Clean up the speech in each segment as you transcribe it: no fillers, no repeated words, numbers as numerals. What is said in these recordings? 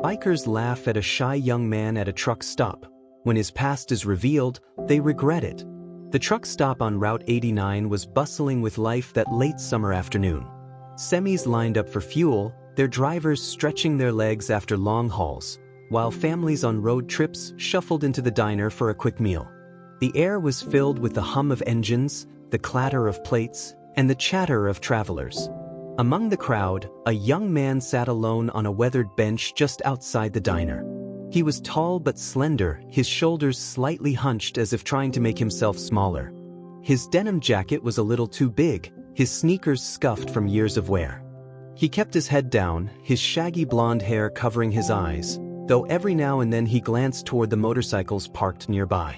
Bikers laugh at a shy young man at a truck stop. When his past is revealed, they regret it. The truck stop on Route 89 was bustling with life that late summer afternoon. Semis lined up for fuel, their drivers stretching their legs after long hauls, while families on road trips shuffled into the diner for a quick meal. The air was filled with the hum of engines, the clatter of plates, and the chatter of travelers. Among the crowd, a young man sat alone on a weathered bench just outside the diner. He was tall but slender, his shoulders slightly hunched as if trying to make himself smaller. His denim jacket was a little too big, his sneakers scuffed from years of wear. He kept his head down, his shaggy blonde hair covering his eyes, though every now and then he glanced toward the motorcycles parked nearby.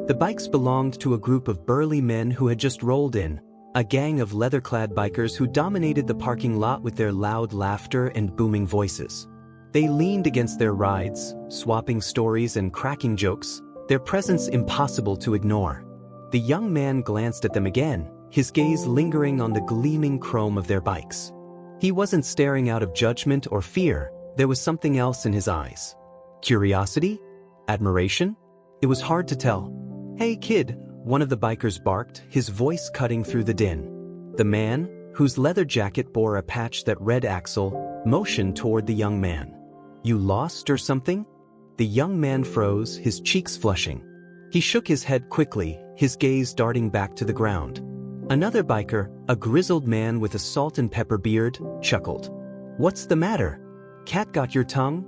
The bikes belonged to a group of burly men who had just rolled in, a gang of leather-clad bikers who dominated the parking lot with their loud laughter and booming voices. They leaned against their rides, swapping stories and cracking jokes, their presence impossible to ignore. The young man glanced at them again, his gaze lingering on the gleaming chrome of their bikes. He wasn't staring out of judgment or fear, there was something else in his eyes. Curiosity? Admiration? It was hard to tell. "Hey kid," one of the bikers barked, his voice cutting through the din. The man, whose leather jacket bore a patch that read Axel, motioned toward the young man. "You lost or something?" The young man froze, his cheeks flushing. He shook his head quickly, his gaze darting back to the ground. Another biker, a grizzled man with a salt and pepper beard, chuckled. "What's the matter? Cat got your tongue?"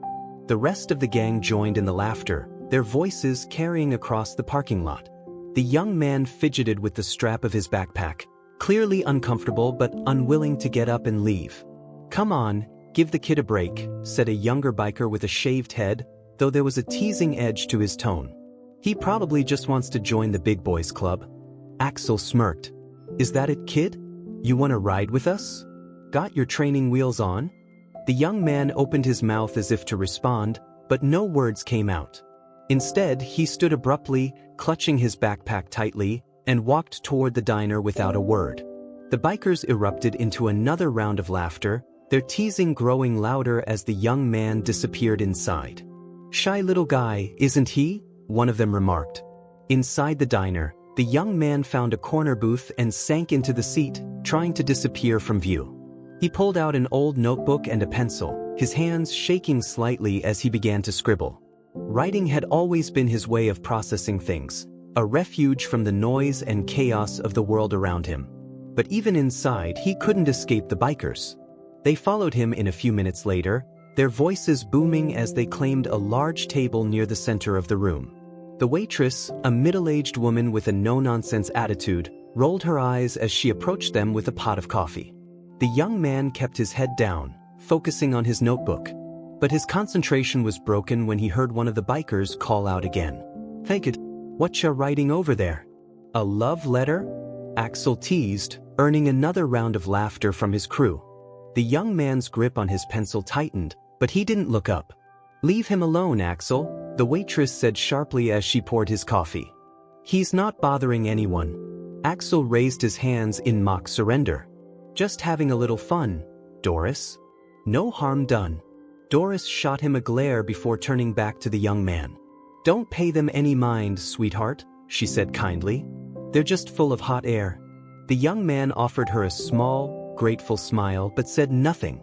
The rest of the gang joined in the laughter, their voices carrying across the parking lot. The young man fidgeted with the strap of his backpack, clearly uncomfortable but unwilling to get up and leave. "Come on, give the kid a break," said a younger biker with a shaved head, though there was a teasing edge to his tone. "He probably just wants to join the big boys club." Axel smirked. "Is that it, kid? You want to ride with us? Got your training wheels on?" The young man opened his mouth as if to respond, but no words came out. Instead, he stood abruptly, clutching his backpack tightly, and walked toward the diner without a word. The bikers erupted into another round of laughter, their teasing growing louder as the young man disappeared inside. "Shy little guy, isn't he?" one of them remarked. Inside the diner, the young man found a corner booth and sank into the seat, trying to disappear from view. He pulled out an old notebook and a pencil, his hands shaking slightly as he began to scribble. Writing had always been his way of processing things, a refuge from the noise and chaos of the world around him. But even inside, he couldn't escape the bikers. They followed him in a few minutes later, their voices booming as they claimed a large table near the center of the room. The waitress, a middle-aged woman with a no-nonsense attitude, rolled her eyes as she approached them with a pot of coffee. The young man kept his head down, focusing on his notebook. But his concentration was broken when he heard one of the bikers call out again. "Hey kid, what ya writing over there? A love letter?" Axel teased, earning another round of laughter from his crew. The young man's grip on his pencil tightened, but he didn't look up. "Leave him alone, Axel," the waitress said sharply as she poured his coffee. "He's not bothering anyone." Axel raised his hands in mock surrender. "Just having a little fun, Doris. No harm done." Doris shot him a glare before turning back to the young man. "Don't pay them any mind, sweetheart," she said kindly. "They're just full of hot air." The young man offered her a small, grateful smile but said nothing.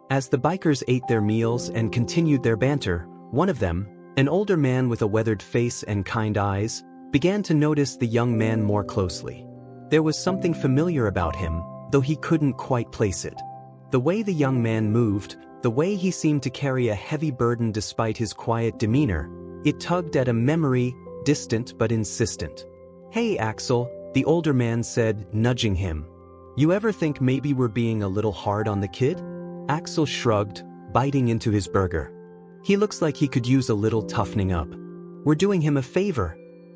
As the bikers ate their meals and continued their banter, one of them, an older man with a weathered face and kind eyes, began to notice the young man more closely. There was something familiar about him, though he couldn't quite place it. The way the young man moved, the way he seemed to carry a heavy burden despite his quiet demeanor, it tugged at a memory, distant but insistent. "Hey Axel," the older man said, nudging him. "You ever think maybe we're being a little hard on the kid?" Axel shrugged, biting into his burger. "He looks like he could use a little toughening up. We're doing him a favor."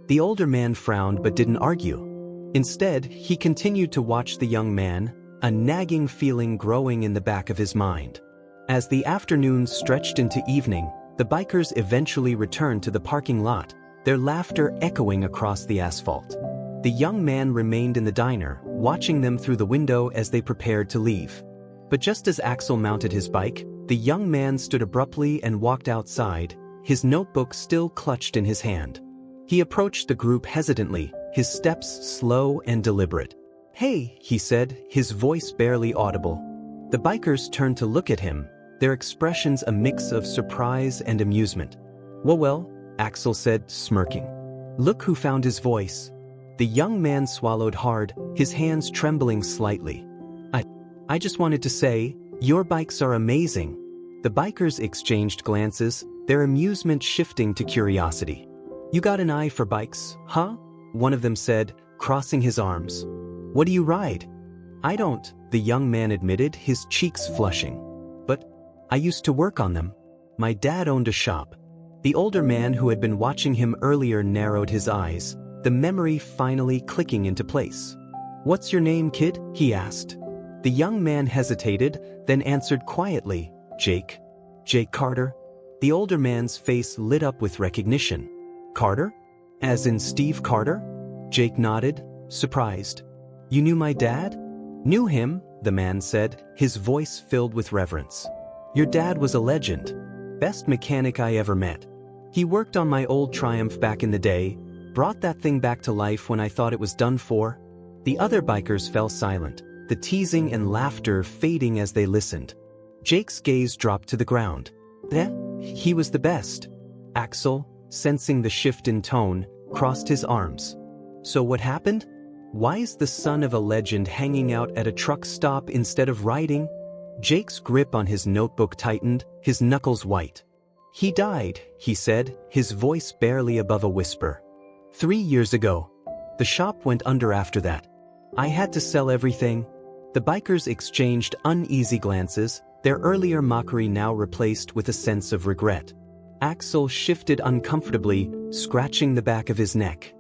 The older man frowned but didn't argue. Instead, he continued to watch the young man, a nagging feeling growing in the back of his mind. As the afternoon stretched into evening, the bikers eventually returned to the parking lot, their laughter echoing across the asphalt. The young man remained in the diner, watching them through the window as they prepared to leave. But just as Axel mounted his bike, The young man stood abruptly and walked outside, his notebook still clutched in his hand. He approached the group hesitantly, his steps slow and deliberate. "Hey," he said, his voice barely audible. The bikers turned to look at him, their expressions a mix of surprise and amusement. Well, Axel said, smirking. "Look who found his voice." The young man swallowed hard, his hands trembling slightly. I just wanted to say, your bikes are amazing." The bikers exchanged glances, their amusement shifting to curiosity. "You got an eye for bikes, huh?" one of them said, crossing his arms. "What do you ride?" "I don't," the young man admitted, his cheeks flushing. "But I used to work on them. My dad owned a shop." The older man who had been watching him earlier narrowed his eyes, the memory finally clicking into place. "What's your name, kid?" he asked. The young man hesitated, then answered quietly, "Jake. Jake Carter." The older man's face lit up with recognition. "Carter? As in Steve Carter?" Jake nodded, surprised. "You knew my dad?" "Knew him," the man said, his voice filled with reverence. "Your dad was a legend. Best mechanic I ever met. He worked on my old Triumph back in the day, brought that thing back to life when I thought it was done for." The other bikers fell silent, the teasing and laughter fading as they listened. Jake's gaze dropped to the ground. He was the best." Axel, sensing the shift in tone, crossed his arms. "So what happened? Why is the son of a legend hanging out at a truck stop instead of riding?" Jake's grip on his notebook tightened, his knuckles white. "He died," he said, his voice barely above a whisper. 3 years ago. The shop went under after that. I had to sell everything." The bikers exchanged uneasy glances, their earlier mockery now replaced with a sense of regret. Axel shifted uncomfortably, scratching the back of his neck.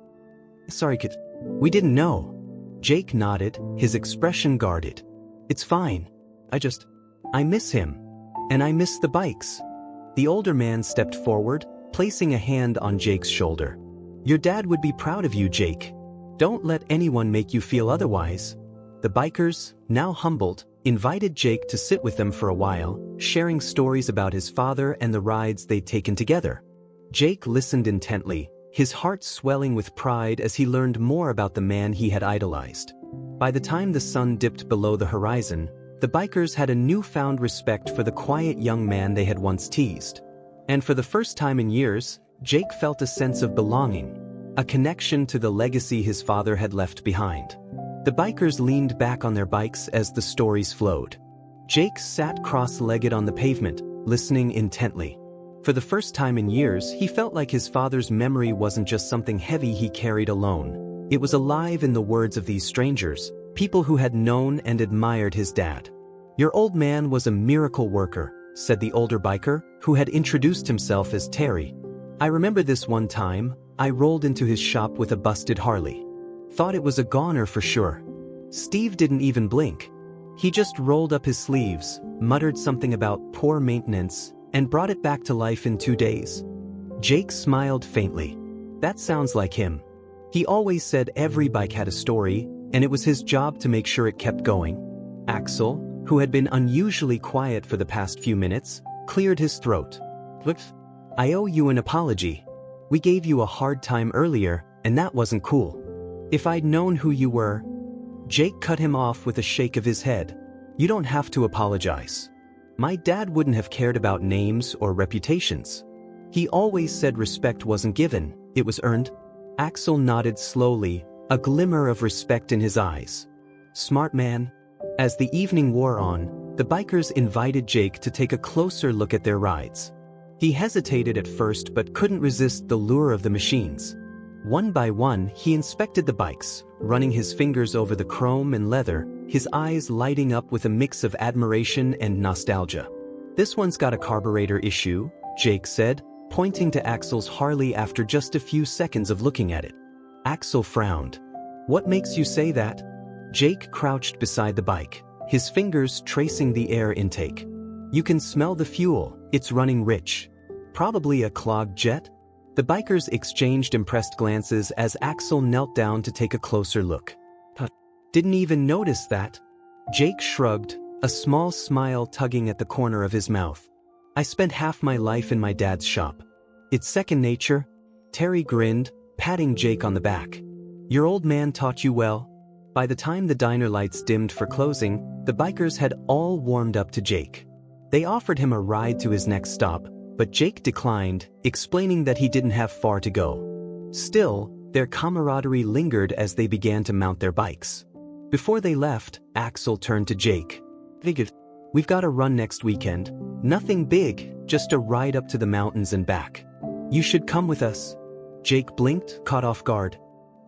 "Sorry, kid. We didn't know." Jake nodded, his expression guarded. "It's fine. I miss him. And I miss the bikes." The older man stepped forward, placing a hand on Jake's shoulder. "Your dad would be proud of you, Jake. Don't let anyone make you feel otherwise." The bikers, now humbled, invited Jake to sit with them for a while, sharing stories about his father and the rides they'd taken together. Jake listened intently, his heart swelling with pride as he learned more about the man he had idolized. By the time the sun dipped below the horizon, the bikers had a newfound respect for the quiet young man they had once teased. And for the first time in years, Jake felt a sense of belonging, a connection to the legacy his father had left behind. The bikers leaned back on their bikes as the stories flowed. Jake sat cross-legged on the pavement, listening intently. For the first time in years, he felt like his father's memory wasn't just something heavy he carried alone. It was alive in the words of these strangers, people who had known and admired his dad. "Your old man was a miracle worker," said the older biker, who had introduced himself as Terry. "I remember this one time, I rolled into his shop with a busted Harley. Thought it was a goner for sure. Steve didn't even blink. He just rolled up his sleeves, muttered something about poor maintenance, and brought it back to life in 2 days." Jake smiled faintly. "That sounds like him. He always said every bike had a story, and it was his job to make sure it kept going." Axel, who had been unusually quiet for the past few minutes, cleared his throat. "Look, I owe you an apology. We gave you a hard time earlier, and that wasn't cool. If I'd known who you were..." Jake cut him off with a shake of his head. "You don't have to apologize. My dad wouldn't have cared about names or reputations. He always said respect wasn't given, it was earned." Axel nodded slowly, a glimmer of respect in his eyes. "Smart man." As the evening wore on, the bikers invited Jake to take a closer look at their rides. He hesitated at first but couldn't resist the lure of the machines. One by one, he inspected the bikes, running his fingers over the chrome and leather, his eyes lighting up with a mix of admiration and nostalgia. "This one's got a carburetor issue," Jake said, pointing to Axel's Harley after just a few seconds of looking at it. Axel frowned. "What makes you say that?" Jake crouched beside the bike, his fingers tracing the air intake. "You can smell the fuel, it's running rich. Probably a clogged jet?" The bikers exchanged impressed glances as Axel knelt down to take a closer look. "Didn't even notice that." Jake shrugged, a small smile tugging at the corner of his mouth. I spent half my life in my dad's shop. It's second nature. Terry grinned, patting Jake on the back. Your old man taught you well. By the time the diner lights dimmed for closing, the bikers had all warmed up to Jake. They offered him a ride to his next stop, but Jake declined, explaining that he didn't have far to go. Still, their camaraderie lingered as they began to mount their bikes. Before they left, Axel turned to Jake. We've got a run next weekend. Nothing big, just a ride up to the mountains and back. You should come with us. Jake blinked, caught off guard.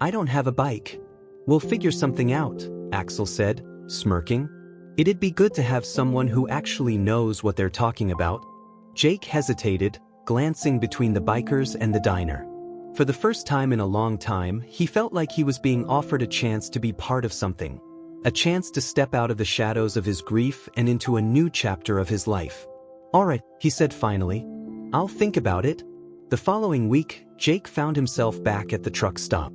I don't have a bike. We'll figure something out, Axel said, smirking. It'd be good to have someone who actually knows what they're talking about. Jake hesitated, glancing between the bikers and the diner. For the first time in a long time, he felt like he was being offered a chance to be part of something. A chance to step out of the shadows of his grief and into a new chapter of his life. All right, he said finally. I'll think about it. The following week, Jake found himself back at the truck stop.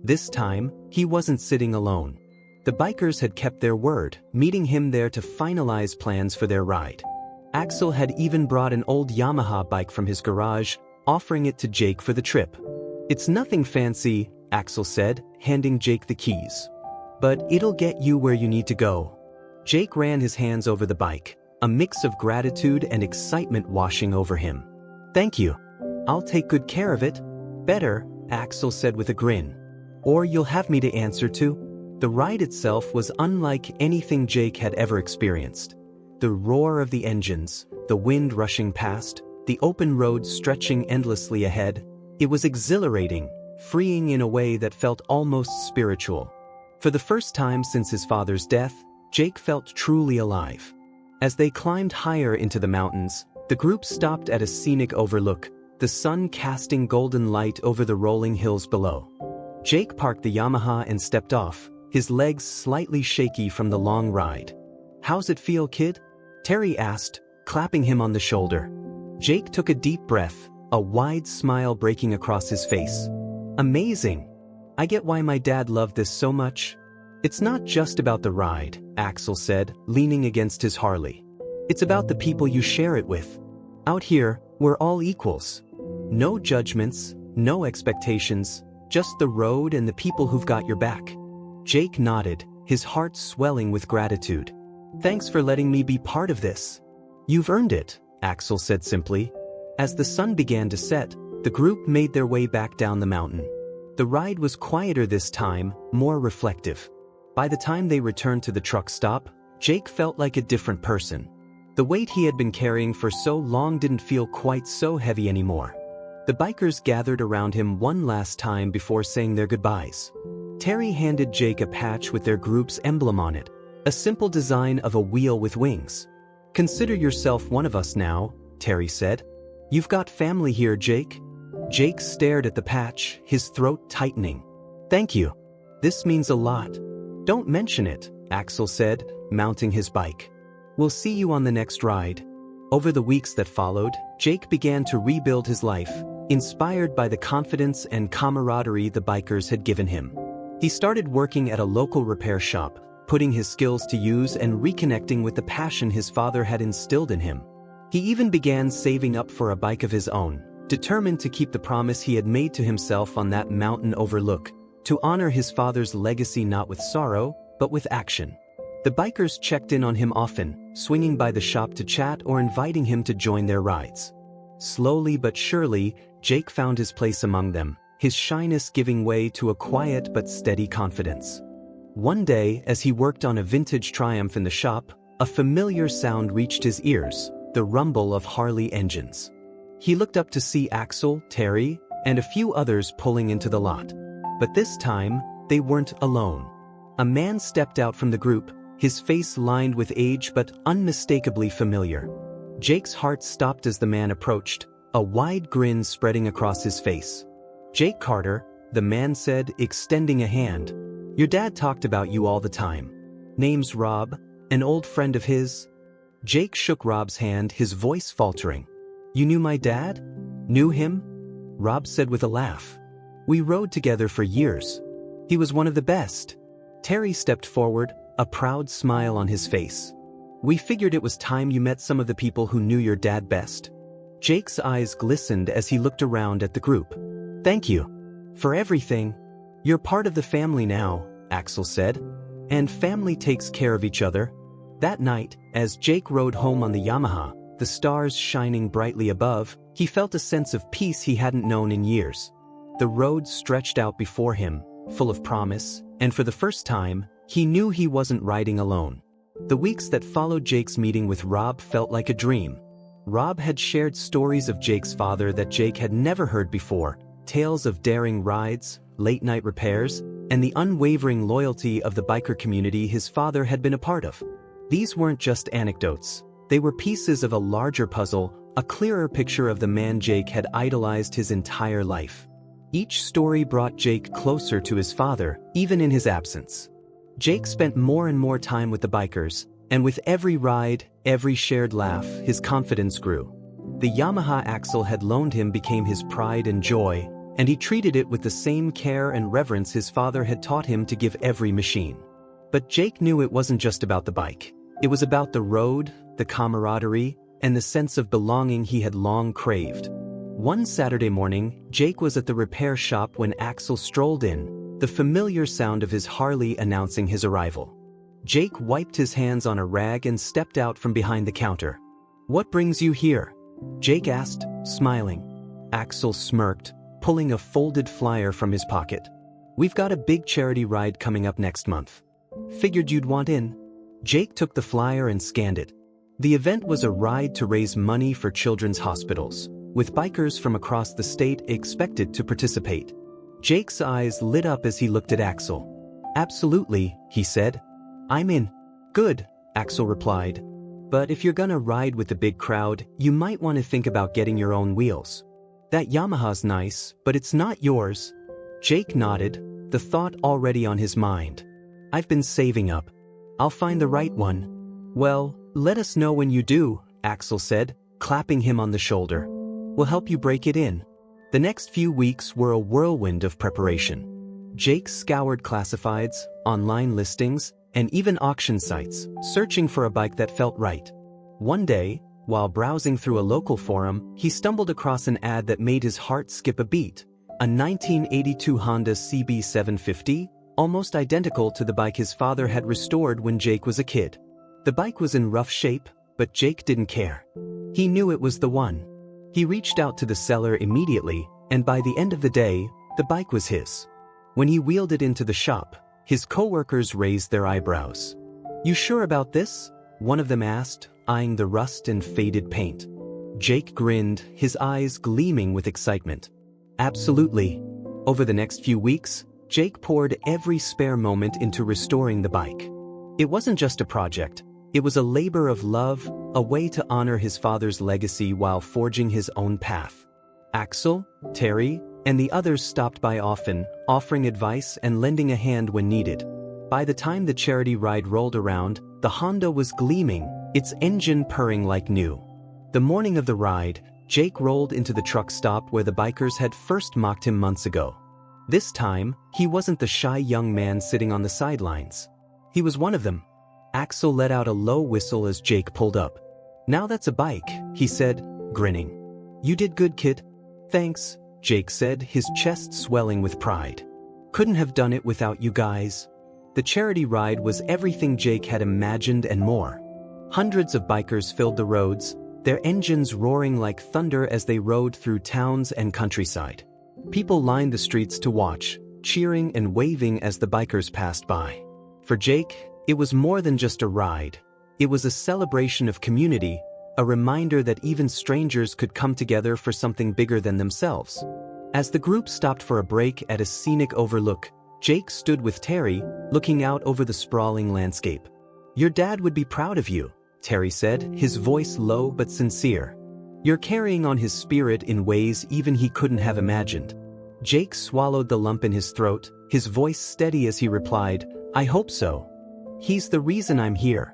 This time, he wasn't sitting alone. The bikers had kept their word, meeting him there to finalize plans for their ride. Axel had even brought an old Yamaha bike from his garage, offering it to Jake for the trip. It's nothing fancy, Axel said, handing Jake the keys. But it'll get you where you need to go. Jake ran his hands over the bike, a mix of gratitude and excitement washing over him. Thank you. I'll take good care of it. Better, Axel said with a grin. Or you'll have me to answer to. The ride itself was unlike anything Jake had ever experienced. The roar of the engines, the wind rushing past, the open road stretching endlessly ahead. It was exhilarating, freeing in a way that felt almost spiritual. For the first time since his father's death, Jake felt truly alive. As they climbed higher into the mountains, the group stopped at a scenic overlook, the sun casting golden light over the rolling hills below. Jake parked the Yamaha and stepped off, his legs slightly shaky from the long ride. How's it feel, kid? Terry asked, clapping him on the shoulder. Jake took a deep breath, a wide smile breaking across his face. Amazing! I get why my dad loved this so much. It's not just about the ride, Axel said, leaning against his Harley. It's about the people you share it with. Out here, we're all equals. No judgments, no expectations, just the road and the people who've got your back. Jake nodded, his heart swelling with gratitude. Thanks for letting me be part of this. You've earned it, Axel said simply. As the sun began to set, the group made their way back down the mountain. The ride was quieter this time, more reflective. By the time they returned to the truck stop, Jake felt like a different person. The weight he had been carrying for so long didn't feel quite so heavy anymore. The bikers gathered around him one last time before saying their goodbyes. Terry handed Jake a patch with their group's emblem on it, a simple design of a wheel with wings. Consider yourself one of us now, Terry said. You've got family here, Jake. Jake stared at the patch, his throat tightening. Thank you. This means a lot. Don't mention it, Axel said, mounting his bike. We'll see you on the next ride. Over the weeks that followed, Jake began to rebuild his life, inspired by the confidence and camaraderie the bikers had given him. He started working at a local repair shop, putting his skills to use and reconnecting with the passion his father had instilled in him. He even began saving up for a bike of his own, determined to keep the promise he had made to himself on that mountain overlook, to honor his father's legacy not with sorrow, but with action. The bikers checked in on him often, swinging by the shop to chat or inviting him to join their rides. Slowly but surely, Jake found his place among them, his shyness giving way to a quiet but steady confidence. One day, as he worked on a vintage Triumph in the shop, a familiar sound reached his ears, the rumble of Harley engines. He looked up to see Axel, Terry, and a few others pulling into the lot. But this time, they weren't alone. A man stepped out from the group, his face lined with age but unmistakably familiar. Jake's heart stopped as the man approached, a wide grin spreading across his face. Jake Carter, the man said, extending a hand. Your dad talked about you all the time. Name's Rob, an old friend of his. Jake shook Rob's hand, his voice faltering. You knew my dad? Knew him? Rob said with a laugh. We rode together for years. He was one of the best. Terry stepped forward, a proud smile on his face. We figured it was time you met some of the people who knew your dad best. Jake's eyes glistened as he looked around at the group. Thank you. For everything. You're part of the family now, Axel said. And family takes care of each other. That night, as Jake rode home on the Yamaha, the stars shining brightly above, he felt a sense of peace he hadn't known in years. The road stretched out before him, full of promise, and for the first time, he knew he wasn't riding alone. The weeks that followed Jake's meeting with Rob felt like a dream. Rob had shared stories of Jake's father that Jake had never heard before, tales of daring rides, late-night repairs, and the unwavering loyalty of the biker community his father had been a part of. These weren't just anecdotes. They were pieces of a larger puzzle, a clearer picture of the man Jake had idolized his entire life. Each story brought Jake closer to his father, even in his absence. Jake spent more and more time with the bikers, and with every ride, every shared laugh, his confidence grew. The Yamaha Axel had loaned him became his pride and joy, and he treated it with the same care and reverence his father had taught him to give every machine. But Jake knew it wasn't just about the bike. It was about the road, the camaraderie, and the sense of belonging he had long craved. One Saturday morning, Jake was at the repair shop when Axel strolled in, the familiar sound of his Harley announcing his arrival. Jake wiped his hands on a rag and stepped out from behind the counter. "What brings you here?" Jake asked, smiling. Axel smirked, pulling a folded flyer from his pocket. "We've got a big charity ride coming up next month. Figured you'd want in." Jake took the flyer and scanned it. The event was a ride to raise money for children's hospitals, with bikers from across the state expected to participate. Jake's eyes lit up as he looked at Axel. "Absolutely," he said. "I'm in." "Good," Axel replied. "But if you're gonna ride with the big crowd, you might want to think about getting your own wheels. That Yamaha's nice, but it's not yours." Jake nodded, the thought already on his mind. "I've been saving up. I'll find the right one." "Well, let us know when you do," Axel said, clapping him on the shoulder. "We'll help you break it in." The next few weeks were a whirlwind of preparation. Jake scoured classifieds, online listings, and even auction sites, searching for a bike that felt right. One day, while browsing through a local forum, he stumbled across an ad that made his heart skip a beat. A 1982 Honda CB750, almost identical to the bike his father had restored when Jake was a kid. The bike was in rough shape, but Jake didn't care. He knew it was the one. He reached out to the seller immediately, and by the end of the day, the bike was his. When he wheeled it into the shop, his coworkers raised their eyebrows. "You sure about this?" one of them asked, eyeing the rust and faded paint. Jake grinned, his eyes gleaming with excitement. "Absolutely." Over the next few weeks, Jake poured every spare moment into restoring the bike. It wasn't just a project. It was a labor of love, a way to honor his father's legacy while forging his own path. Axel, Terry, and the others stopped by often, offering advice and lending a hand when needed. By the time the charity ride rolled around, the Honda was gleaming, its engine purring like new. The morning of the ride, Jake rolled into the truck stop where the bikers had first mocked him months ago. This time, he wasn't the shy young man sitting on the sidelines. He was one of them. Axel let out a low whistle as Jake pulled up. "Now that's a bike," he said, grinning. "You did good, kid." "Thanks," Jake said, his chest swelling with pride. "Couldn't have done it without you guys." The charity ride was everything Jake had imagined and more. Hundreds of bikers filled the roads, their engines roaring like thunder as they rode through towns and countryside. People lined the streets to watch, cheering and waving as the bikers passed by. For Jake, it was more than just a ride. It was a celebration of community, a reminder that even strangers could come together for something bigger than themselves. As the group stopped for a break at a scenic overlook, Jake stood with Terry, looking out over the sprawling landscape. "Your dad would be proud of you," Terry said, his voice low but sincere. "You're carrying on his spirit in ways even he couldn't have imagined." Jake swallowed the lump in his throat, his voice steady as he replied, "I hope so. He's the reason I'm here."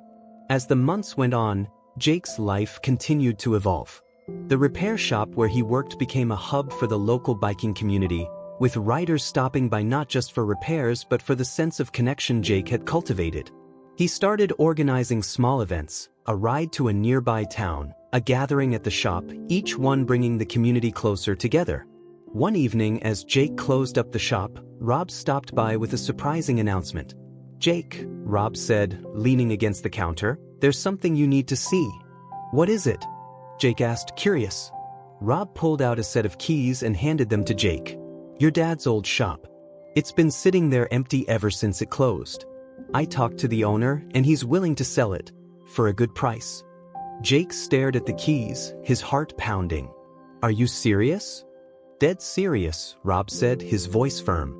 As the months went on, Jake's life continued to evolve. The repair shop where he worked became a hub for the local biking community, with riders stopping by not just for repairs but for the sense of connection Jake had cultivated. He started organizing small events, a ride to a nearby town, a gathering at the shop, each one bringing the community closer together. One evening, as Jake closed up the shop, Rob stopped by with a surprising announcement. "Jake," Rob said, leaning against the counter, "there's something you need to see." "What is it?" Jake asked, curious. Rob pulled out a set of keys and handed them to Jake. "Your dad's old shop. It's been sitting there empty ever since it closed. I talked to the owner and he's willing to sell it, for a good price." Jake stared at the keys, his heart pounding. "Are you serious?" "Dead serious," Rob said, his voice firm.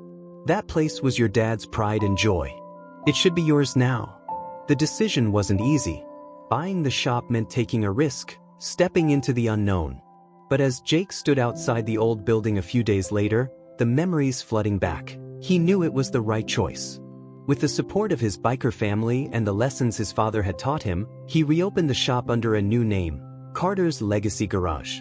"That place was your dad's pride and joy. It should be yours now." The decision wasn't easy. Buying the shop meant taking a risk, stepping into the unknown. But as Jake stood outside the old building a few days later, the memories flooding back, he knew it was the right choice. With the support of his biker family and the lessons his father had taught him, he reopened the shop under a new name, Carter's Legacy Garage.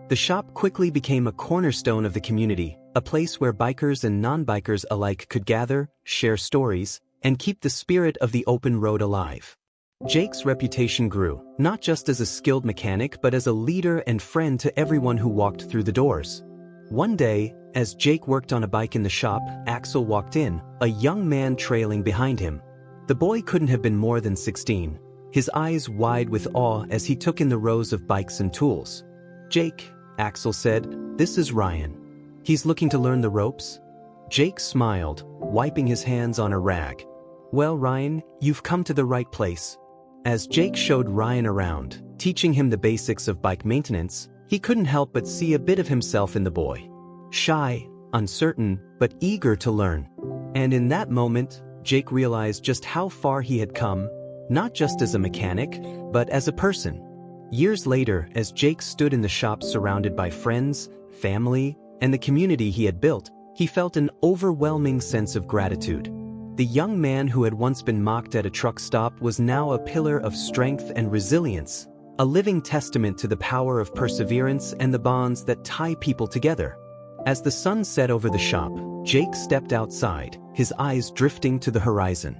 The shop quickly became a cornerstone of the community, a place where bikers and non-bikers alike could gather, share stories, and keep the spirit of the open road alive. Jake's reputation grew, not just as a skilled mechanic but as a leader and friend to everyone who walked through the doors. One day, as Jake worked on a bike in the shop, Axel walked in, a young man trailing behind him. The boy couldn't have been more than 16, his eyes wide with awe as he took in the rows of bikes and tools. "Jake," Axel said, "this is Ryan. He's looking to learn the ropes?" Jake smiled, wiping his hands on a rag. "Well, Ryan, you've come to the right place." As Jake showed Ryan around, teaching him the basics of bike maintenance, he couldn't help but see a bit of himself in the boy. Shy, uncertain, but eager to learn. And in that moment, Jake realized just how far he had come, not just as a mechanic, but as a person. Years later, as Jake stood in the shop surrounded by friends, family, and the community he had built, he felt an overwhelming sense of gratitude. The young man who had once been mocked at a truck stop was now a pillar of strength and resilience, a living testament to the power of perseverance and the bonds that tie people together. As the sun set over the shop, Jake stepped outside, his eyes drifting to the horizon.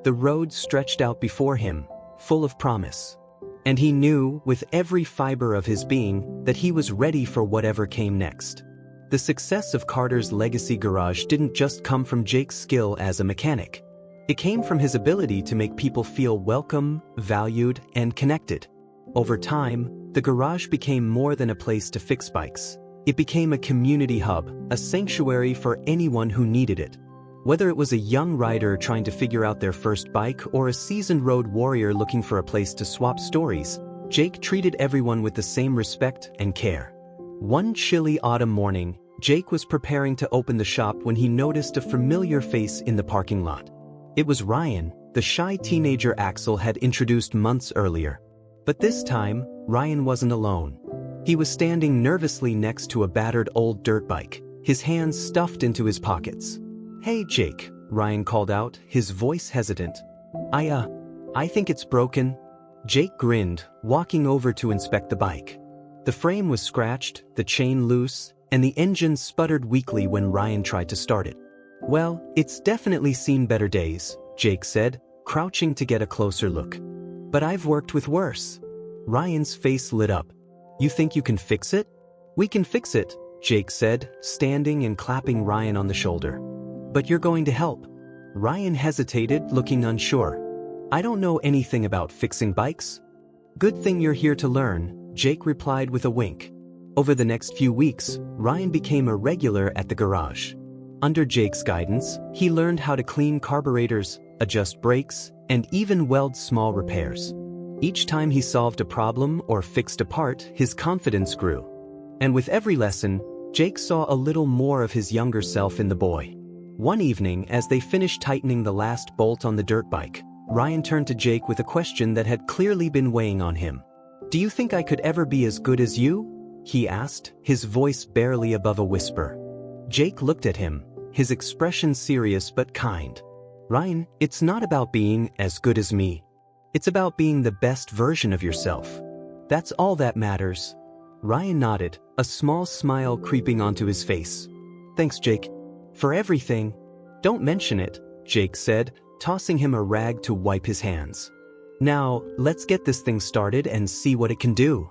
The road stretched out before him, full of promise. And he knew, with every fiber of his being, that he was ready for whatever came next. The success of Carter's Legacy Garage didn't just come from Jake's skill as a mechanic. It came from his ability to make people feel welcome, valued, and connected. Over time, the garage became more than a place to fix bikes. It became a community hub, a sanctuary for anyone who needed it. Whether it was a young rider trying to figure out their first bike or a seasoned road warrior looking for a place to swap stories, Jake treated everyone with the same respect and care. One chilly autumn morning, Jake was preparing to open the shop when he noticed a familiar face in the parking lot. It was Ryan, the shy teenager Axel had introduced months earlier. But this time, Ryan wasn't alone. He was standing nervously next to a battered old dirt bike, his hands stuffed into his pockets. "Hey, Jake," Ryan called out, his voice hesitant. I think it's broken." Jake grinned, walking over to inspect the bike. The frame was scratched, the chain loose, and the engine sputtered weakly when Ryan tried to start it. "Well, it's definitely seen better days," Jake said, crouching to get a closer look. "But I've worked with worse." Ryan's face lit up. "You think you can fix it?" "We can fix it," Jake said, standing and clapping Ryan on the shoulder. "But you're going to help." Ryan hesitated, looking unsure. "I don't know anything about fixing bikes." "Good thing you're here to learn," Jake replied with a wink. Over the next few weeks, Ryan became a regular at the garage. Under Jake's guidance, he learned how to clean carburetors, adjust brakes, and even weld small repairs. Each time he solved a problem or fixed a part, his confidence grew. And with every lesson, Jake saw a little more of his younger self in the boy. One evening, as they finished tightening the last bolt on the dirt bike, Ryan turned to Jake with a question that had clearly been weighing on him. "Do you think I could ever be as good as you?" he asked, his voice barely above a whisper. Jake looked at him, his expression serious but kind. "Ryan, it's not about being as good as me. It's about being the best version of yourself. That's all that matters." Ryan nodded, a small smile creeping onto his face. "Thanks, Jake. For everything." "Don't mention it," Jake said, tossing him a rag to wipe his hands. Now, let's get this thing started and see what it can do.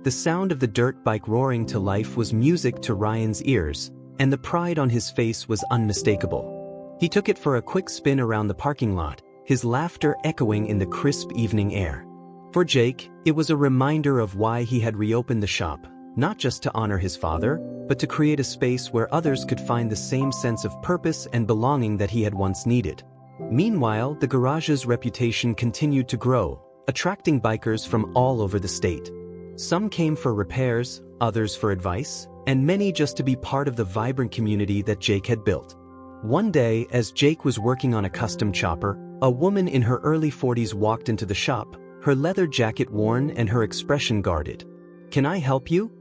The sound of the dirt bike roaring to life was music to Ryan's ears, and the pride on his face was unmistakable. He took it for a quick spin around the parking lot, his laughter echoing in the crisp evening air. For Jake, it was a reminder of why he had reopened the shop, not just to honor his father, but to create a space where others could find the same sense of purpose and belonging that he had once needed. Meanwhile, the garage's reputation continued to grow, attracting bikers from all over the state. Some came for repairs, others for advice, and many just to be part of the vibrant community that Jake had built. One day, as Jake was working on a custom chopper, a woman in her early 40s walked into the shop, her leather jacket worn and her expression guarded. "Can I help you?"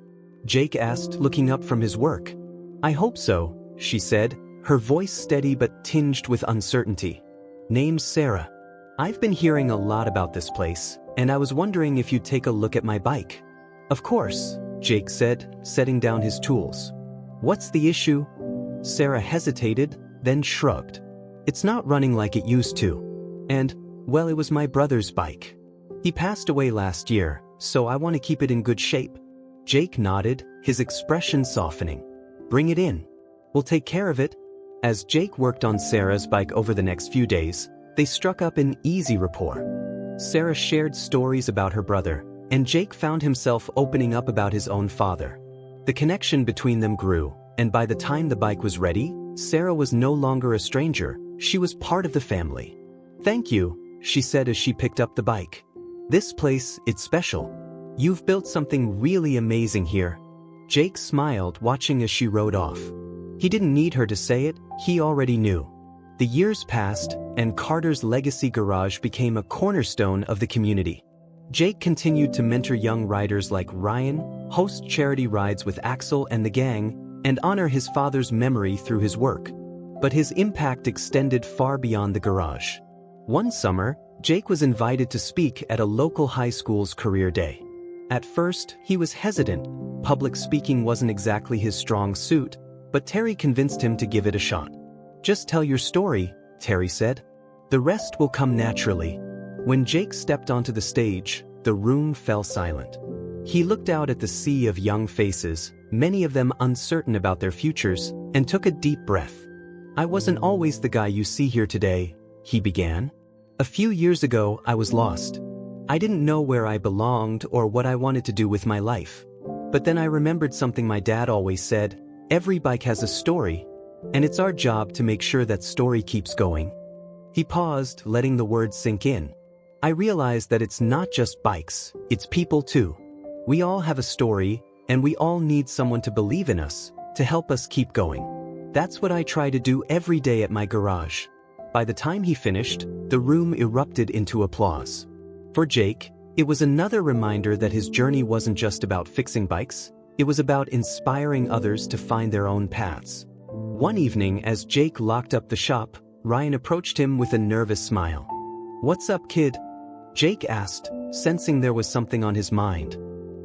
Jake asked, looking up from his work. "I hope so," she said, her voice steady but tinged with uncertainty. "Name's Sarah. I've been hearing a lot about this place, and I was wondering if you'd take a look at my bike." "Of course," Jake said, setting down his tools. "What's the issue?" Sarah hesitated, then shrugged. "It's not running like it used to. And, well, it was my brother's bike. He passed away last year, so I want to keep it in good shape." Jake nodded, his expression softening. "Bring it in. We'll take care of it." As Jake worked on Sarah's bike over the next few days, they struck up an easy rapport. Sarah shared stories about her brother, and Jake found himself opening up about his own father. The connection between them grew, and by the time the bike was ready, Sarah was no longer a stranger, she was part of the family. "Thank you," she said as she picked up the bike. "This place, it's special. You've built something really amazing here." Jake smiled, watching as she rode off. He didn't need her to say it, he already knew. The years passed, and Carter's Legacy Garage became a cornerstone of the community. Jake continued to mentor young riders like Ryan, host charity rides with Axel and the gang, and honor his father's memory through his work. But his impact extended far beyond the garage. One summer, Jake was invited to speak at a local high school's career day. At first, he was hesitant. Public speaking wasn't exactly his strong suit, but Terry convinced him to give it a shot. "Just tell your story," Terry said. "The rest will come naturally." When Jake stepped onto the stage, the room fell silent. He looked out at the sea of young faces, many of them uncertain about their futures, and took a deep breath. "I wasn't always the guy you see here today," he began. "A few years ago, I was lost. I didn't know where I belonged or what I wanted to do with my life. But then I remembered something my dad always said: every bike has a story, and it's our job to make sure that story keeps going." He paused, letting the words sink in. "I realized that it's not just bikes, it's people too. We all have a story, and we all need someone to believe in us, to help us keep going. That's what I try to do every day at my garage." By the time he finished, the room erupted into applause. For Jake, it was another reminder that his journey wasn't just about fixing bikes, it was about inspiring others to find their own paths. One evening, as Jake locked up the shop, Ryan approached him with a nervous smile. "What's up, kid?" Jake asked, sensing there was something on his mind.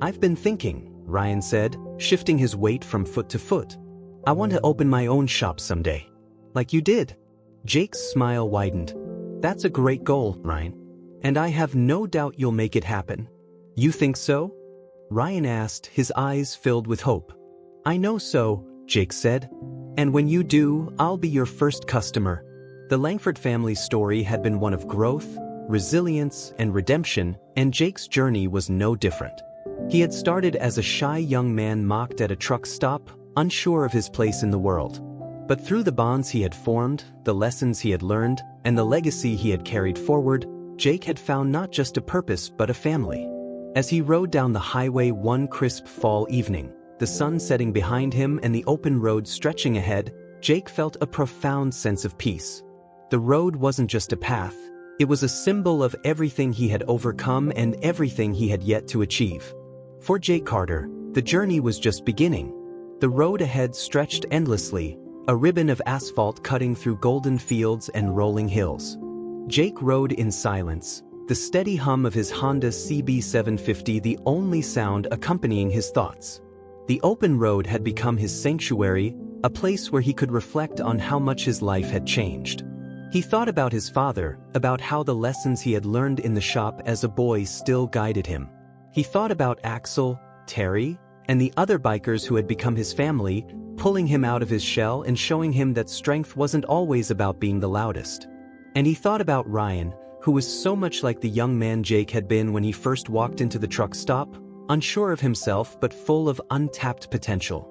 "I've been thinking," Ryan said, shifting his weight from foot to foot. "I want to open my own shop someday." "Like you did?" Jake's smile widened. "That's a great goal, Ryan. And I have no doubt you'll make it happen." "You think so?" Ryan asked, his eyes filled with hope. "I know so," Jake said. "And when you do, I'll be your first customer." The Langford family's story had been one of growth, resilience, and redemption, and Jake's journey was no different. He had started as a shy young man mocked at a truck stop, unsure of his place in the world. But through the bonds he had formed, the lessons he had learned, and the legacy he had carried forward, Jake had found not just a purpose but a family. As he rode down the highway one crisp fall evening, the sun setting behind him and the open road stretching ahead, Jake felt a profound sense of peace. The road wasn't just a path, it was a symbol of everything he had overcome and everything he had yet to achieve. For Jake Carter, the journey was just beginning. The road ahead stretched endlessly, a ribbon of asphalt cutting through golden fields and rolling hills. Jake rode in silence, the steady hum of his Honda CB750 the only sound accompanying his thoughts. The open road had become his sanctuary, a place where he could reflect on how much his life had changed. He thought about his father, about how the lessons he had learned in the shop as a boy still guided him. He thought about Axel, Terry, and the other bikers who had become his family, pulling him out of his shell and showing him that strength wasn't always about being the loudest. And he thought about Ryan, who was so much like the young man Jake had been when he first walked into the truck stop, unsure of himself but full of untapped potential.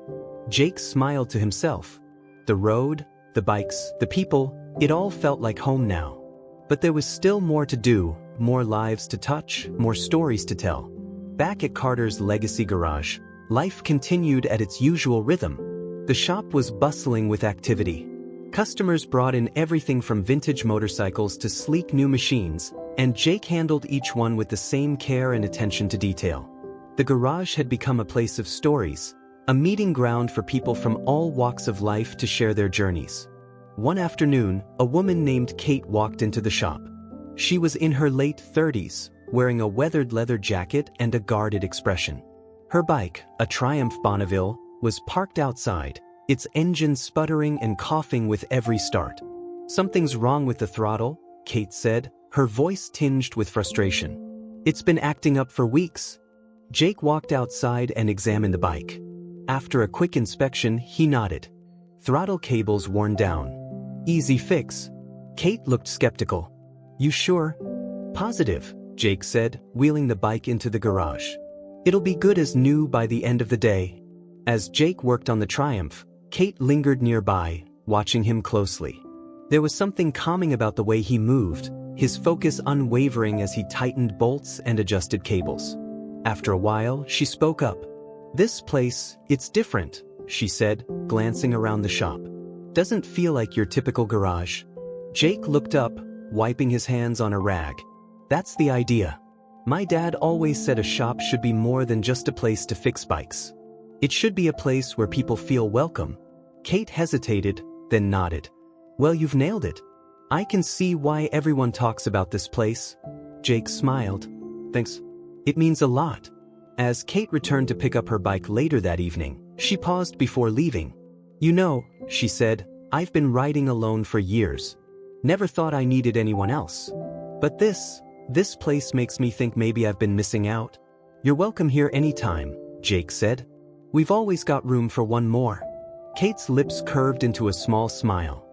Jake smiled to himself. The road, the bikes, the people, it all felt like home now. But there was still more to do, more lives to touch, more stories to tell. Back at Carter's Legacy Garage, life continued at its usual rhythm. The shop was bustling with activity. Customers brought in everything from vintage motorcycles to sleek new machines, and Jake handled each one with the same care and attention to detail. The garage had become a place of stories, a meeting ground for people from all walks of life to share their journeys. One afternoon, a woman named Kate walked into the shop. She was in her late 30s, wearing a weathered leather jacket and a guarded expression. Her bike, a Triumph Bonneville, was parked outside, its engine sputtering and coughing with every start. "Something's wrong with the throttle," Kate said, her voice tinged with frustration. "It's been acting up for weeks." Jake walked outside and examined the bike. After a quick inspection, he nodded. "Throttle cables worn down. Easy fix." Kate looked skeptical. "You sure?" "Positive," Jake said, wheeling the bike into the garage. "It'll be good as new by the end of the day." As Jake worked on the Triumph, Kate lingered nearby, watching him closely. There was something calming about the way he moved, his focus unwavering as he tightened bolts and adjusted cables. After a while, she spoke up. "This place, it's different," she said, glancing around the shop. "Doesn't feel like your typical garage." Jake looked up, wiping his hands on a rag. "That's the idea. My dad always said a shop should be more than just a place to fix bikes. It should be a place where people feel welcome." Kate hesitated, then nodded. "Well, you've nailed it. I can see why everyone talks about this place." Jake smiled. "Thanks. It means a lot." As Kate returned to pick up her bike later that evening, she paused before leaving. "You know," she said, "I've been riding alone for years. Never thought I needed anyone else. But this place makes me think maybe I've been missing out." "You're welcome here anytime," Jake said. "We've always got room for one more." Kate's lips curved into a small smile.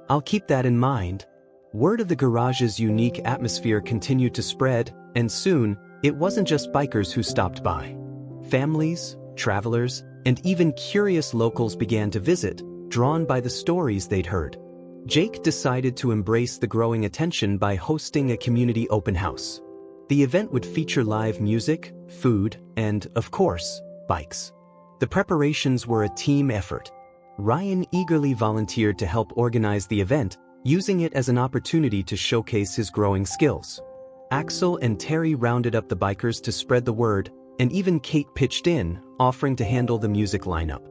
"I'll keep that in mind." Word of the garage's unique atmosphere continued to spread, and soon, it wasn't just bikers who stopped by. Families, travelers, and even curious locals began to visit, drawn by the stories they'd heard. Jake decided to embrace the growing attention by hosting a community open house. The event would feature live music, food, and, of course, bikes. The preparations were a team effort. Ryan eagerly volunteered to help organize the event, using it as an opportunity to showcase his growing skills. Axel and Terry rounded up the bikers to spread the word, and even Kate pitched in, offering to handle the music lineup.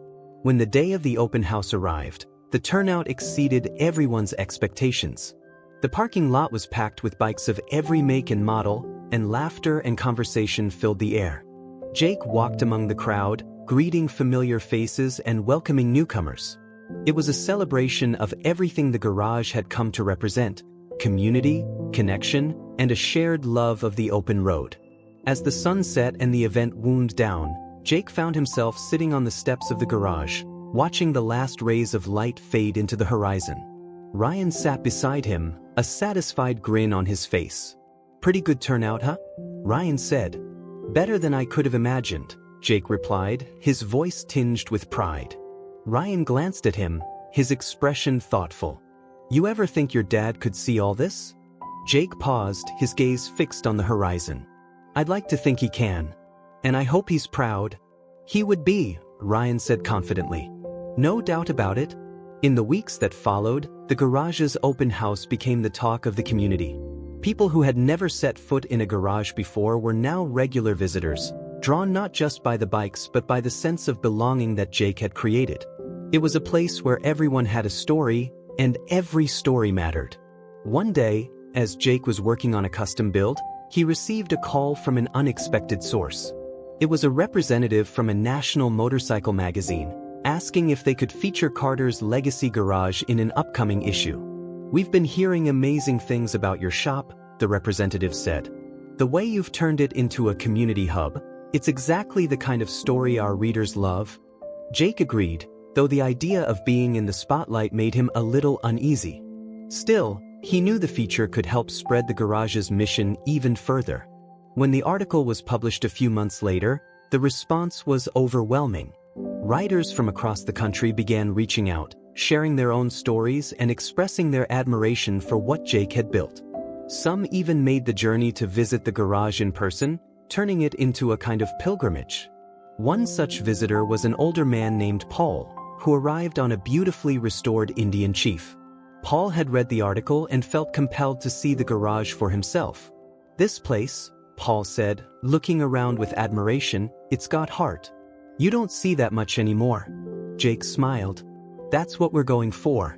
When the day of the open house arrived, the turnout exceeded everyone's expectations. The parking lot was packed with bikes of every make and model, and laughter and conversation filled the air. Jake walked among the crowd, greeting familiar faces and welcoming newcomers. It was a celebration of everything the garage had come to represent: community, connection, and a shared love of the open road. As the sun set and the event wound down, Jake found himself sitting on the steps of the garage, watching the last rays of light fade into the horizon. Ryan sat beside him, a satisfied grin on his face. "Pretty good turnout, huh?" Ryan said. "Better than I could have imagined," Jake replied, his voice tinged with pride. Ryan glanced at him, his expression thoughtful. "You ever think your dad could see all this?" Jake paused, his gaze fixed on the horizon. "I'd like to think he can. And I hope he's proud." "He would be," Ryan said confidently. "No doubt about it." In the weeks that followed, the garage's open house became the talk of the community. People who had never set foot in a garage before were now regular visitors, drawn not just by the bikes but by the sense of belonging that Jake had created. It was a place where everyone had a story, and every story mattered. One day, as Jake was working on a custom build, he received a call from an unexpected source. It was a representative from a national motorcycle magazine, asking if they could feature Carter's Legacy Garage in an upcoming issue. "We've been hearing amazing things about your shop," the representative said. "The way you've turned it into a community hub, it's exactly the kind of story our readers love." Jake agreed, though the idea of being in the spotlight made him a little uneasy. Still, he knew the feature could help spread the garage's mission even further. When the article was published a few months later, the response was overwhelming. Writers from across the country began reaching out, sharing their own stories and expressing their admiration for what Jake had built. Some even made the journey to visit the garage in person, turning it into a kind of pilgrimage. One such visitor was an older man named Paul, who arrived on a beautifully restored Indian chief. Paul had read the article and felt compelled to see the garage for himself. "This place," Paul said, looking around with admiration, "it's got heart. You don't see that much anymore." Jake smiled. "That's what we're going for."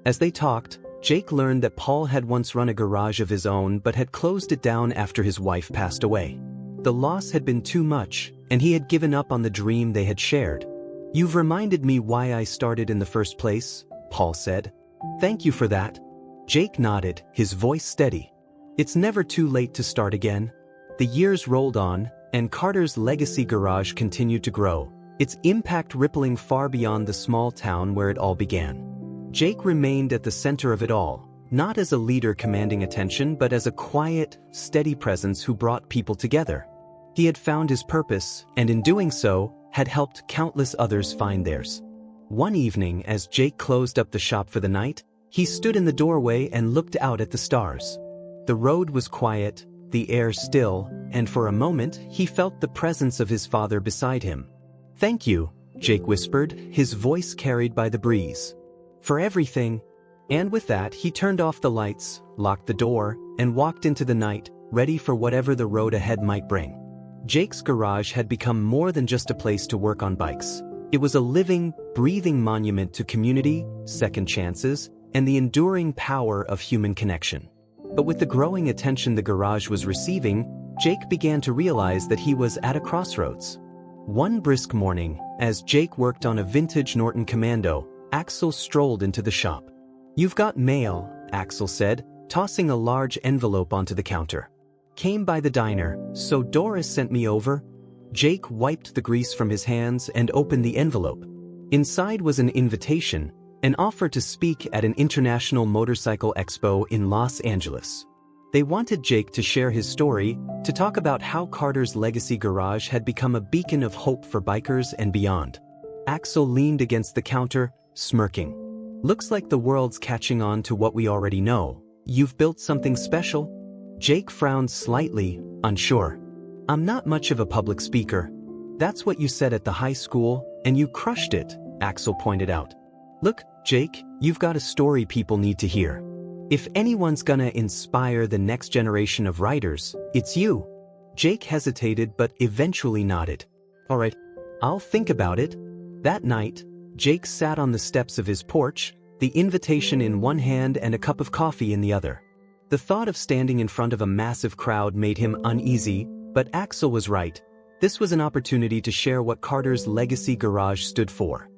As they talked, Jake learned that Paul had once run a garage of his own but had closed it down after his wife passed away. The loss had been too much, and he had given up on the dream they had shared. "You've reminded me why I started in the first place," Paul said. "Thank you for that." Jake nodded, his voice steady. "It's never too late to start again." The years rolled on, and Carter's legacy garage continued to grow, its impact rippling far beyond the small town where it all began. Jake remained at the center of it all, not as a leader commanding attention but as a quiet, steady presence who brought people together. He had found his purpose, and in doing so, had helped countless others find theirs. One evening, as Jake closed up the shop for the night, he stood in the doorway and looked out at the stars. The road was quiet, the air still, and for a moment he felt the presence of his father beside him. "Thank you," Jake whispered, his voice carried by the breeze. "For everything." And with that, he turned off the lights, locked the door, and walked into the night, ready for whatever the road ahead might bring. Jake's garage had become more than just a place to work on bikes. It was a living, breathing monument to community, second chances, and the enduring power of human connection. But with the growing attention the garage was receiving, Jake began to realize that he was at a crossroads. One brisk morning, as Jake worked on a vintage Norton Commando, Axel strolled into the shop. "You've got mail," Axel said, tossing a large envelope onto the counter. "Came by the diner, so Doris sent me over." Jake wiped the grease from his hands and opened the envelope. Inside was an invitation, an offer to speak at an international motorcycle expo in Los Angeles. They wanted Jake to share his story, to talk about how Carter's legacy garage had become a beacon of hope for bikers and beyond. Axel leaned against the counter, smirking. "Looks like the world's catching on to what we already know. You've built something special?" Jake frowned slightly, unsure. "I'm not much of a public speaker." "That's what you said at the high school, and you crushed it," Axel pointed out. "Look, Jake, you've got a story people need to hear. If anyone's gonna inspire the next generation of writers, it's you." Jake hesitated but eventually nodded. "All right, I'll think about it." That night, Jake sat on the steps of his porch, the invitation in one hand and a cup of coffee in the other. The thought of standing in front of a massive crowd made him uneasy, but Axel was right. This was an opportunity to share what Carter's legacy garage stood for.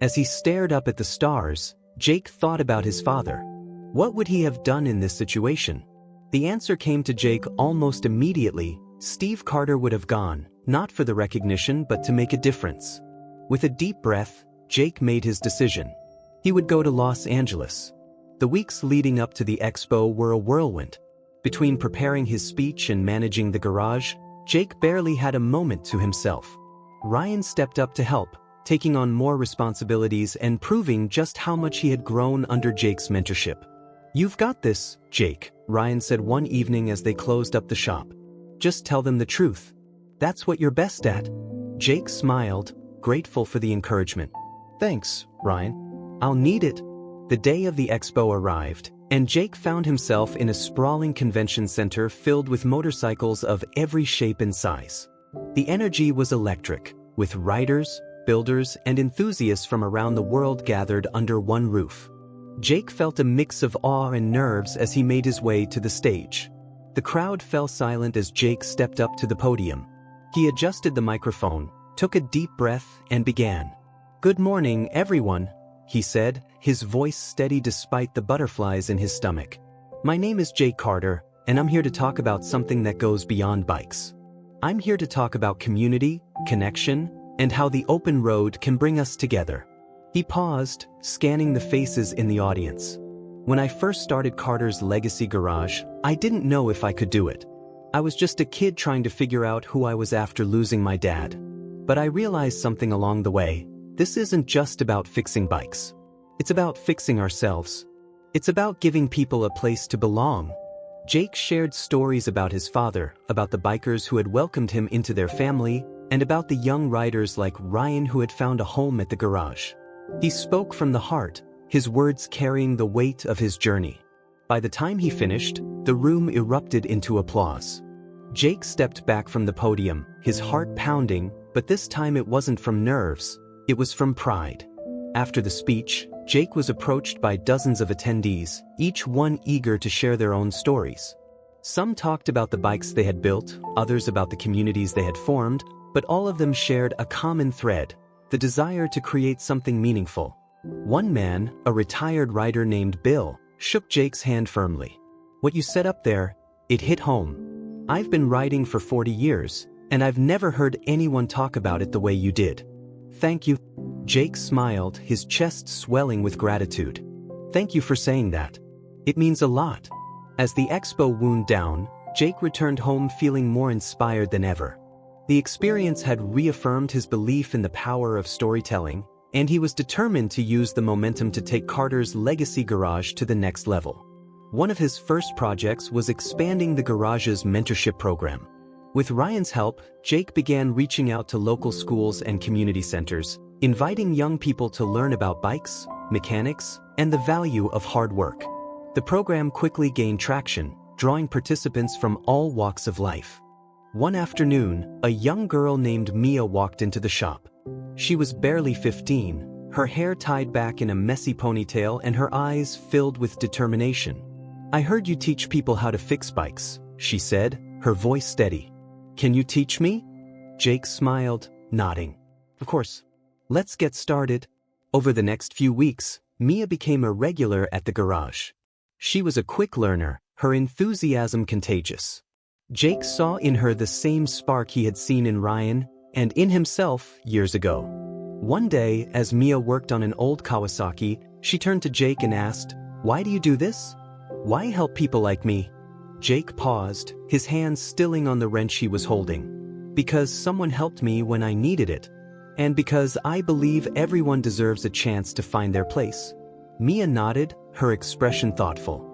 As he stared up at the stars, Jake thought about his father. What would he have done in this situation? The answer came to Jake almost immediately. Steve Carter would have gone, not for the recognition but to make a difference. With a deep breath, Jake made his decision. He would go to Los Angeles. The weeks leading up to the expo were a whirlwind. Between preparing his speech and managing the garage, Jake barely had a moment to himself. Ryan stepped up to help, taking on more responsibilities and proving just how much he had grown under Jake's mentorship. "You've got this, Jake," Ryan said one evening as they closed up the shop. "Just tell them the truth. That's what you're best at." Jake smiled, grateful for the encouragement. "Thanks, Ryan. I'll need it." The day of the expo arrived, and Jake found himself in a sprawling convention center filled with motorcycles of every shape and size. The energy was electric, with writers, builders, and enthusiasts from around the world gathered under one roof. Jake felt a mix of awe and nerves as he made his way to the stage. The crowd fell silent as Jake stepped up to the podium. He adjusted the microphone, took a deep breath, and began. "Good morning, everyone. he said, his voice steady despite the butterflies in his stomach. My name is Jake Carter, and I'm here to talk about something that goes beyond bikes. I'm here to talk about community, connection, and how the open road can bring us together. He paused, scanning the faces in the audience. When I first started Carter's Legacy Garage, I didn't know if I could do it. I was just a kid trying to figure out who I was after losing my dad. But I realized something along the way. This isn't just about fixing bikes. It's about fixing ourselves. It's about giving people a place to belong. Jake shared stories about his father, about the bikers who had welcomed him into their family, and about the young riders like Ryan who had found a home at the garage. He spoke from the heart, his words carrying the weight of his journey. By the time he finished, the room erupted into applause. Jake stepped back from the podium, his heart pounding, but this time it wasn't from nerves, it was from pride. After the speech, Jake was approached by dozens of attendees, each one eager to share their own stories. Some talked about the bikes they had built, others about the communities they had formed, but all of them shared a common thread, the desire to create something meaningful. One man, a retired rider named Bill, shook Jake's hand firmly. What you said up there, it hit home. I've been riding for 40 years, and I've never heard anyone talk about it the way you did. Thank you. Jake smiled, his chest swelling with gratitude. Thank you for saying that. It means a lot. As the expo wound down, Jake returned home feeling more inspired than ever. The experience had reaffirmed his belief in the power of storytelling, and he was determined to use the momentum to take Carter's Legacy Garage to the next level. One of his first projects was expanding the garage's mentorship program. With Ryan's help, Jake began reaching out to local schools and community centers, inviting young people to learn about bikes, mechanics, and the value of hard work. The program quickly gained traction, drawing participants from all walks of life. One afternoon, a young girl named Mia walked into the shop. She was barely 15, her hair tied back in a messy ponytail and her eyes filled with determination. I heard you teach people how to fix bikes, she said, her voice steady. Can you teach me? Jake smiled, nodding. Of course. Let's get started. Over the next few weeks, Mia became a regular at the garage. She was a quick learner, her enthusiasm contagious. Jake saw in her the same spark he had seen in Ryan and in himself years ago. One day, as Mia worked on an old Kawasaki, she turned to Jake and asked, "Why do you do this? Why help people like me?" Jake paused, his hands stilling on the wrench he was holding. Because someone helped me when I needed it. And because I believe everyone deserves a chance to find their place. Mia nodded, her expression thoughtful.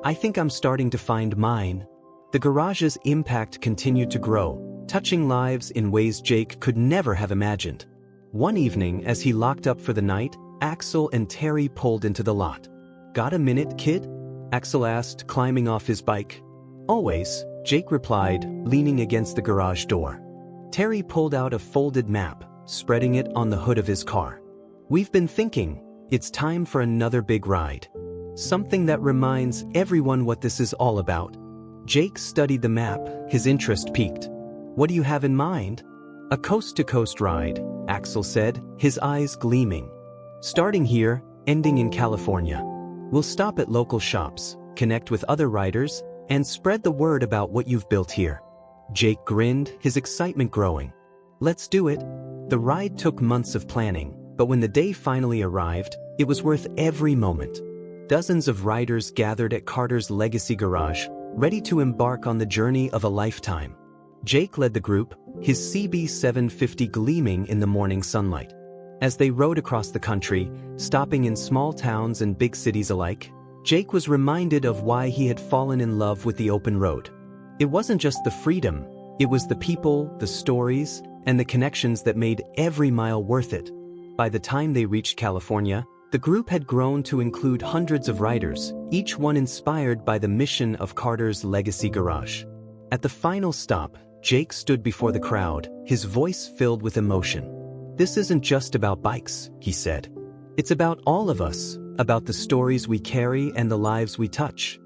I think I'm starting to find mine. The garage's impact continued to grow, touching lives in ways Jake could never have imagined. One evening, as he locked up for the night, Axel and Terry pulled into the lot. Got a minute, kid? Axel asked, climbing off his bike. Always, Jake replied, leaning against the garage door. Terry pulled out a folded map, spreading it on the hood of his car. We've been thinking, it's time for another big ride. Something that reminds everyone what this is all about. Jake studied the map, his interest piqued. What do you have in mind? A coast-to-coast ride, Axel said, his eyes gleaming. Starting here, ending in California. We'll stop at local shops, connect with other riders, and spread the word about what you've built here. Jake grinned, his excitement growing. Let's do it. The ride took months of planning, but when the day finally arrived, it was worth every moment. Dozens of riders gathered at Carter's Legacy Garage, ready to embark on the journey of a lifetime. Jake led the group, his CB750 gleaming in the morning sunlight. As they rode across the country, stopping in small towns and big cities alike, Jake was reminded of why he had fallen in love with the open road. It wasn't just the freedom, it was the people, the stories, and the connections that made every mile worth it. By the time they reached California, the group had grown to include hundreds of riders, each one inspired by the mission of Carter's Legacy Garage. At the final stop, Jake stood before the crowd, his voice filled with emotion. This isn't just about bikes, he said. It's about all of us, about the stories we carry and the lives we touch.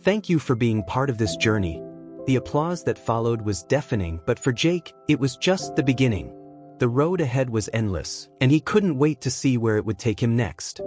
Thank you for being part of this journey. The applause that followed was deafening, but for Jake, it was just the beginning. The road ahead was endless, and he couldn't wait to see where it would take him next.